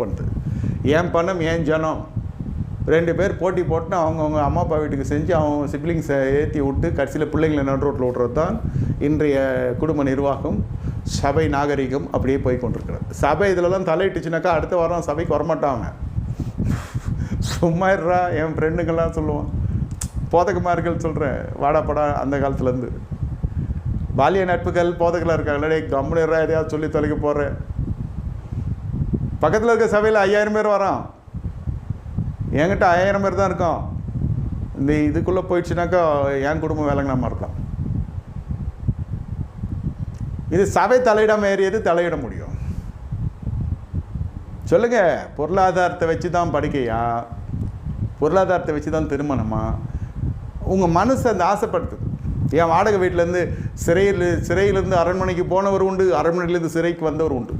பண்ணுது. என் பணம் என் ஜனம் 2 பேர் போட்டி போட்டுன்னு அவங்கவுங்க அம்மா அப்பா வீட்டுக்கு செஞ்சு அவங்க சிப்ளிங்ஸை ஏற்றி விட்டு கடைசியில் பிள்ளைங்களை நடு ரோட்டில் விட்றது தான் இன்றைய குடும்ப நிர்வாகம், சபை நாகரிகம் அப்படியே போய் கொண்டிருக்கிறது. சபை இதிலலாம் தலையிட்டுச்சுனாக்கா அடுத்த வாரம் சபைக்கு வரமாட்டாங்க. சும்மா இருறா என் ஃப்ரெண்டுங்கள்லாம் சொல்லுவான், போதகமார்கள் சொல்கிறேன் வாடாப்படா அந்த காலத்துலேருந்து பாலிய நட்புகள் போதகளாக இருக்காங்களே கம்முனிறா எதையாவது சொல்லி தொலைக்க போகிறேன். பக்கத்தில் இருக்க சபையில் 5000 பேர் வரான், என்கிட்ட 1000 பேர் தான் இருக்கும். இந்த இதுக்குள்ளே போயிடுச்சுனாக்கா என் குடும்பம் வேலைங்களாம இருக்கலாம். இது சபை தலையிடாமல் ஏறியது தலையிட முடியும் சொல்லுங்கள். பொருளாதாரத்தை வச்சு தான் படிக்கையா, பொருளாதாரத்தை வச்சு தான் திருமணமா? உங்கள் மனசு அந்த ஆசைப்படுத்துது. என் வாடகை வீட்டிலேருந்து சிறையிலேருந்து அரண்மனைக்கு போனவர் உண்டு, அரண்மனையிலேருந்து சிறைக்கு வந்தவர் உண்டு.